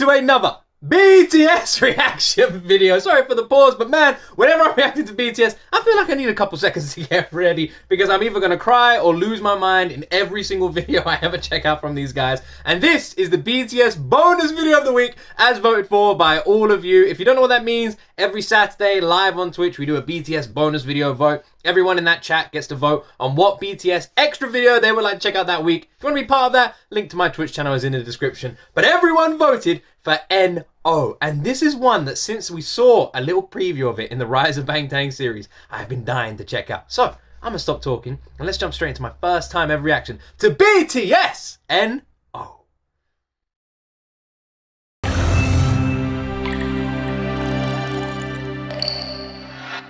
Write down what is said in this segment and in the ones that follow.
to another BTS reaction video. Sorry for the pause, but man, whenever I'm reacting to BTS, I feel like I need a couple seconds to get ready because I'm either going to cry or lose my mind in every single video I ever check out from these guys. And this is the BTS bonus video of the week as voted for by all of you. If you don't know what that means, every Saturday live on Twitch, we do a BTS bonus video vote. Everyone in that chat gets to vote on what BTS extra video they would like to check out that week. If you want to be part of that, link to my Twitch channel is in the description. But everyone voted for N.O. And this is one that since we saw a little preview of it in the Rise of Bangtan series, I've been dying to check out. So, I'm going to stop talking and let's jump straight into my first time ever reaction to BTS N.O.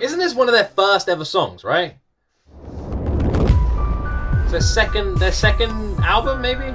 Isn't this one of their first ever songs, right? It's their second album, maybe?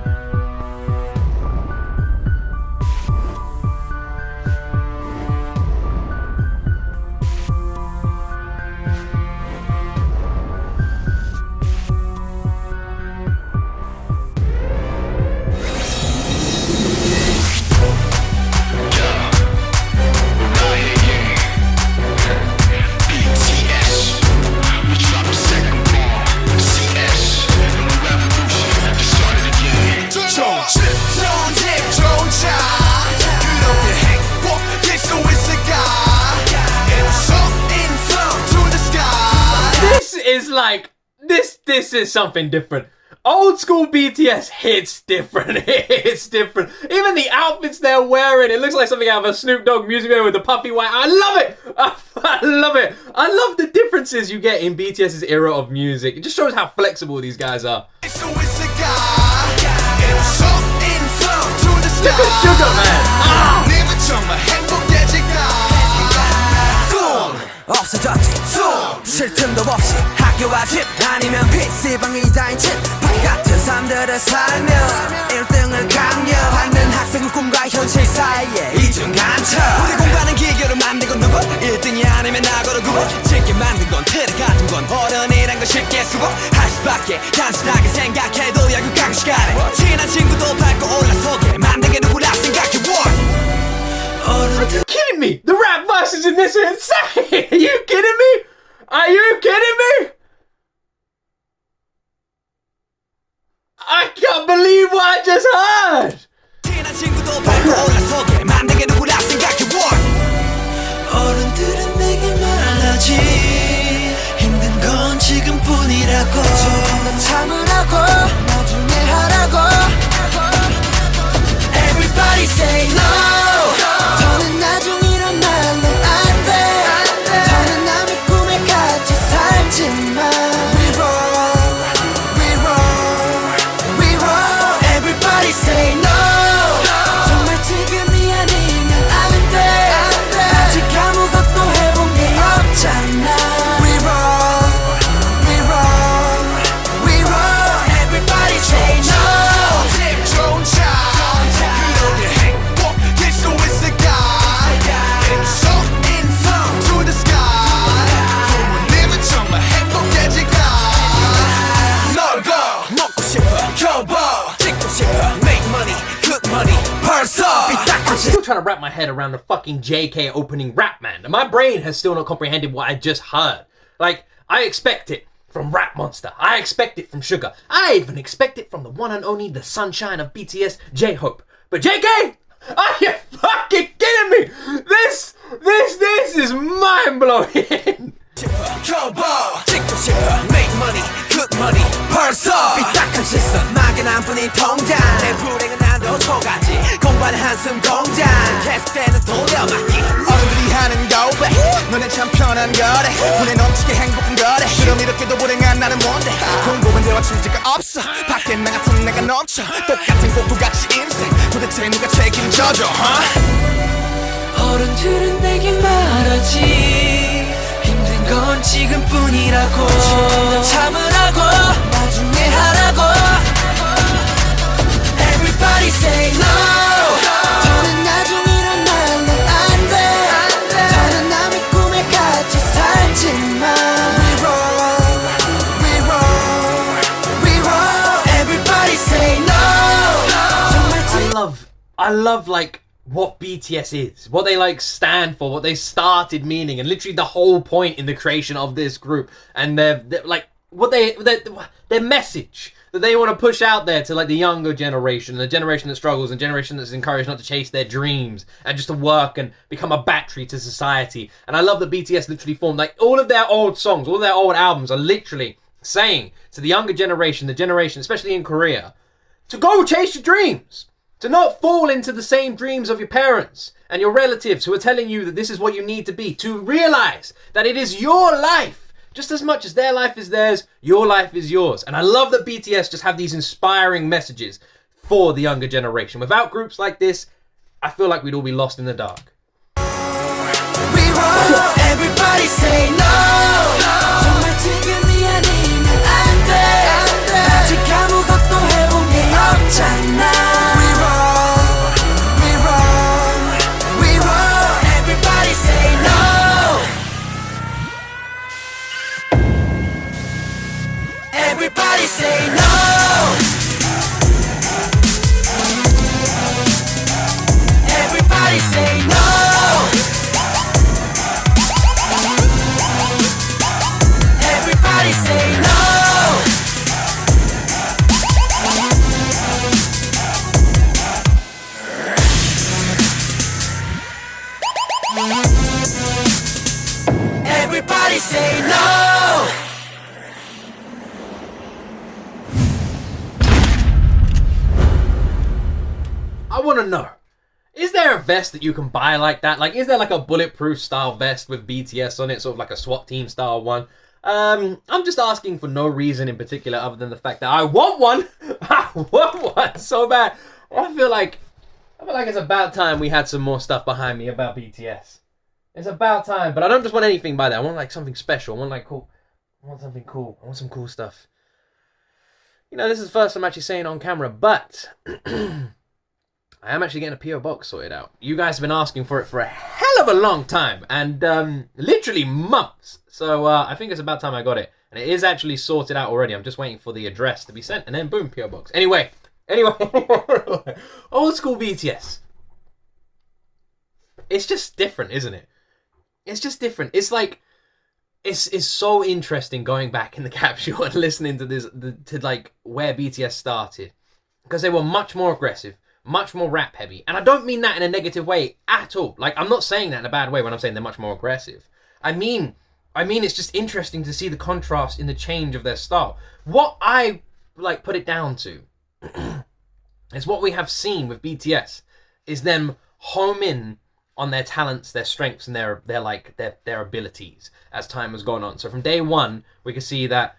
Is like this is something different. Old school BTS hits different. It's different. Even the outfits they're wearing, it looks like something out of a Snoop Dogg music video with the puffy white. I love it. I love it. I love the differences you get in BTS's era of music. It just shows how flexible these guys are. Look at Sugar, man. 쉴 틈도 없이 학교와 집 아니면 PC방이다인 집 파이 같은 삶들을 살며 1등을 강요하는 학생의 꿈과 현실 사이에 이중간첩 우리 공부하는 기교를 만든 건 누구 1등이 아니면 나고로 구분 쉽게 만든 건 틀에 같은 건 어른이란 건 쉽게 수긍할 수밖에 단순하게 생각해도 약육강 시간에 친한 친구도 밟고 올라서게 만든 게 누구라 생각해 Are you kidding me? The rap verses in this are insane! Are you kidding me? Are you kidding me? I can't believe what I just heard! 어른들은 내게 말하지 힘든 건 지금뿐이라고 조금만 참으라고 나중에 하라고 Everybody say no 더는 나중이란 말로 안 돼 더는 남의 꿈에 같이 살지만 We roll, we roll, we roll Everybody say no 정말 지금이 아니면 안 돼 아직 아무것도 해본 게 없잖아 We roll, we roll, we roll Everybody say no 좋은 차 그러게 행복일 수 있을까 So in front to the sky 부모님은 정말 행복해질까 넓어 먹고 싶어 겨워 찍고 싶어 Make money, good money 벌써 I'm still trying to wrap my head around the fucking JK opening rap, man. My brain has still not comprehended what I just heard. Like, I expect it from Rap Monster. I expect it from Sugar. I even expect it from the one and only the sunshine of BTS, J-Hope. But JK? Are you fucking kidding me? This is mind-blowing. 찍고 싶어 Make money, good money 벌써 삐딱한 시선 막연한 뿐인 통장 내 불행은 난도 초가지 공부하는 한숨 공장 계속되는 돌려막기 어른들이 하는 고백 너네 참 편한 거래 눈에 넘치게 행복한 거래 그럼 이렇게도 불행한 나는 뭔데 공부는 대화 출제가 없어 밖에 나 같은 내가 넘쳐 똑같은 곡도같이 인생 도대체 누가 책임을 져줘 어른들은 내게 말하지 힘든 건 지금뿐이라고 조금 더 참으라고 나중에 하라고 Everybody say no 더는 나중이란 말로 안 돼 더는 남의 꿈에 같이 살지만 We roll, we roll, we roll Everybody say no I love like what BTS is, what they like stand for, what they started meaning, and literally the whole point in the creation of this group, and their like what their message that they want to push out there to like the younger generation, the generation that struggles, and generation that's encouraged not to chase their dreams and just to work and become a battery to society. And I love that BTS literally formed like all of their old songs, all of their old albums are literally saying to the younger generation, the generation, especially in Korea, to go chase your dreams, to not fall into the same dreams of your parents and your relatives who are telling you that this is what you need to be, to realize that it is your life. Just as much as their life is theirs, your life is yours. And I love that BTS just have these inspiring messages for the younger generation. Without groups like this, I feel like we'd all be lost in the dark. Everybody say no. 정말 지금이 아니면 안 돼. 아직 아무것도 해본 게 없잖아. We roll. Everybody say no. Everybody say no. Everybody say no. Everybody say no. Everybody say no. I want to know, is there a vest that you can buy like that? Like, is there like a bulletproof style vest with BTS on it, sort of like a SWAT team style one? I'm just asking for no reason in particular other than the fact that I want one. I want one so bad. I feel like it's about time we had some more stuff behind me about BTS. It's about time, but I don't just want anything by that. I want like something special. I want like cool. I want something cool. I want some cool stuff. You know, this is the first I'm actually saying on camera, but I am actually getting a PO box sorted out. You guys have been asking for it for a hell of a long time, and literally months. So I think it's about time I got it, and it is actually sorted out already. I'm just waiting for the address to be sent, and then boom, PO box. Anyway, old school BTS. It's just different, isn't it? It's just different. It's like it's so interesting going back in the capsule and listening to this to like where BTS started, because they were much more aggressive, much more rap heavy. And I don't mean that in a negative way at all. Like, I'm not saying that in a bad way when I'm saying they're much more aggressive. I mean it's just interesting to see the contrast in the change of their style. What I like put it down to is what we have seen with BTS is them home in on their talents, their strengths, and their abilities as time has gone on. So from day one, we can see that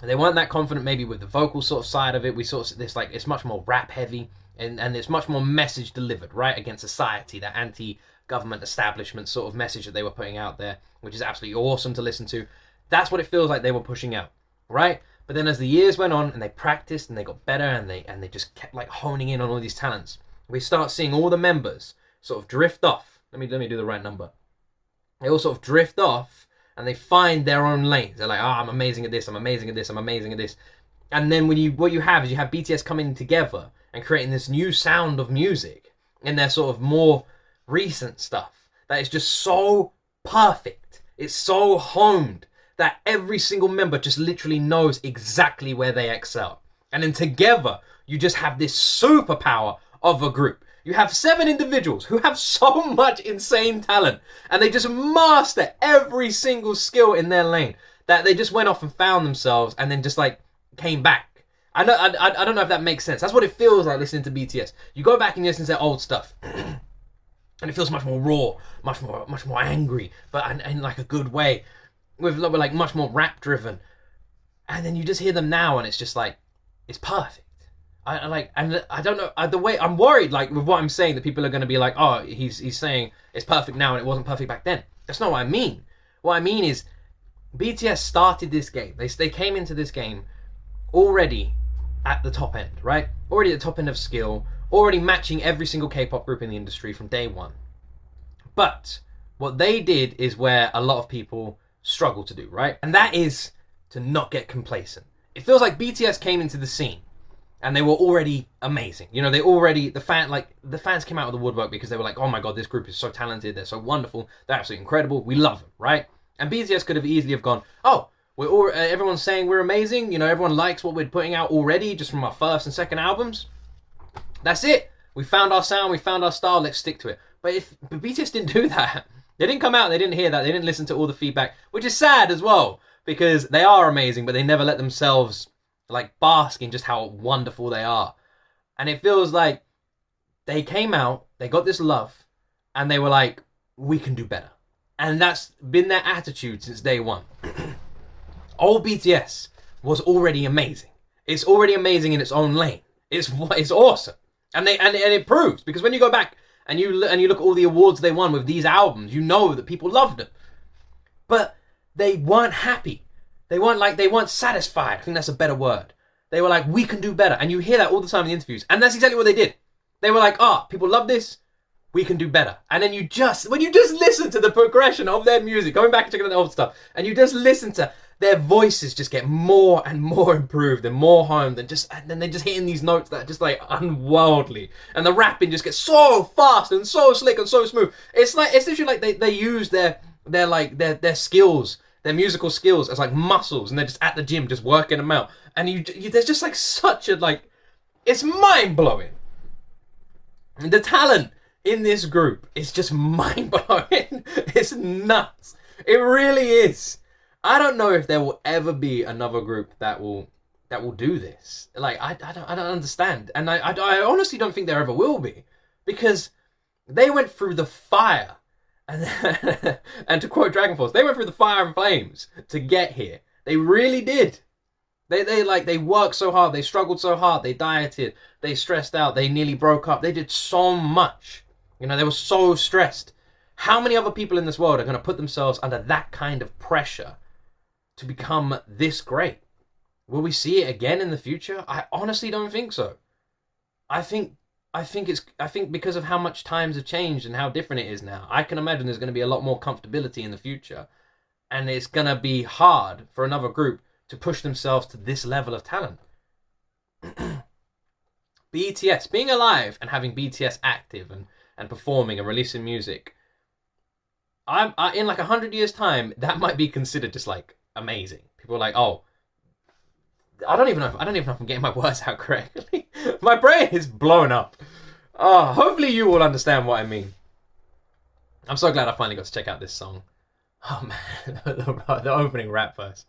they weren't that confident maybe with the vocal sort of side of it. We sort of this like it's much more rap heavy and it's much more message delivered, right, against society, that anti-government establishment sort of message that they were putting out there, which is absolutely awesome to listen to. That's what it feels like they were pushing out, right? But then as the years went on and they practiced and they got better and they just kept like honing in on all these talents, we start seeing all the members sort of drift off. Let me do the right number. They all sort of drift off and they find their own lanes. They're like, oh, I'm amazing at this, I'm amazing at this, I'm amazing at this. And then what you have BTS coming together and creating this new sound of music in their sort of more recent stuff that is just so perfect. It's so honed that every single member just literally knows exactly where they excel. And then together, you just have this superpower of a group. You have 7 individuals who have so much insane talent, and they just master every single skill in their lane, that they just went off and found themselves and then just like came back. I don't know if that makes sense. That's what it feels like listening to BTS. You go back and you listen to their old stuff and it feels much more raw, much more angry, but in like a good way, with like much more rap driven. And then you just hear them now and it's just like, it's perfect. I don't know the way I'm worried, like with what I'm saying, that people are going to be like, oh, he's saying it's perfect now and it wasn't perfect back then. That's not what I mean. What I mean is BTS started this game. They came into this game already at the top end, right? Already at the top end of skill, already matching every single K-pop group in the industry from day one. But what they did is where a lot of people struggle to do, right? And that is to not get complacent. It feels like BTS came into the scene and they were already amazing. You know, the fans came out of the woodwork because they were like, oh my god, this group is so talented, they're so wonderful, they're absolutely incredible, we love them, right? And BTS could have easily have gone, oh, everyone's saying we're amazing, you know, everyone likes what we're putting out already just from our first and second albums. That's it. We found our sound, we found our style, let's stick to it. But BTS didn't do that. They didn't come out, they didn't hear that, they didn't listen to all the feedback, which is sad as well, because they are amazing, but they never let themselves like bask in just how wonderful they are. And it feels like they came out, they got this love, and they were like, we can do better. And that's been their attitude since day one. Old BTS was already amazing. It's already amazing in its own lane. It's awesome. And it proves, because when you go back and you look at all the awards they won with these albums, you know that people loved them. But they weren't happy. They weren't satisfied. I think that's a better word. They were like, we can do better. And you hear that all the time in the interviews. And that's exactly what they did. They were like, people love this, we can do better. And then when you just listen to the progression of their music, going back and checking out the old stuff, and you just listen to their voices just get more and more improved and more honed, and then they just hitting these notes that are just like unworldly, and the rapping just gets so fast and so slick and so smooth. It's literally like they use their skills, their musical skills, as like muscles, and they're just at the gym just working them out. And there's just like such a it's mind blowing. The talent in this group is just mind blowing. It's nuts. It really is. I don't know if there will ever be another group that will do this. Like I don't understand, and I honestly don't think there ever will be, because they went through the fire, and to quote Dragon Force, they went through the fire and flames to get here. They really did. They worked so hard, they struggled so hard, they dieted, they stressed out, they nearly broke up. They did so much. You know, they were so stressed. How many other people in this world are going to put themselves under that kind of pressure to become this great? Will we see it again in the future? I honestly don't think so. I think because of how much times have changed and how different it is now, I can imagine there's going to be a lot more comfortability in the future, and it's going to be hard for another group to push themselves to this level of talent. BTS, being alive and having BTS active and performing and releasing music, in like 100 years' time, that might be considered just like amazing. People are like, oh, I don't even know if I'm getting my words out correctly. My brain is blown up. Oh, hopefully you all understand what I mean. I'm so glad I finally got to check out this song. Oh man, the opening rap verse.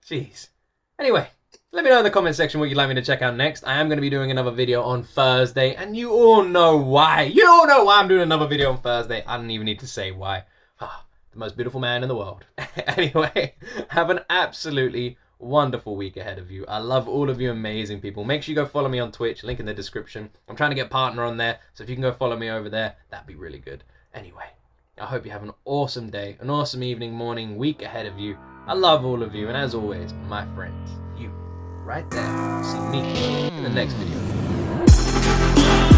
Jeez. Anyway, let me know in the comment section what you'd like me to check out next. I am going to be doing another video on Thursday, and you all know why. You all know why I'm doing another video on Thursday. I don't even need to say why. The most beautiful man in the world. Anyway, have an absolutely wonderful week ahead of you. I love all of you amazing people. Make sure you go follow me on Twitch, link in the description. I'm trying to get partner on there, so if you can go follow me over there, that'd be really good. Anyway, I hope you have an awesome day, an awesome evening, morning, week ahead of you. I love all of you, and as always, my friends, you right there, see me in the next video.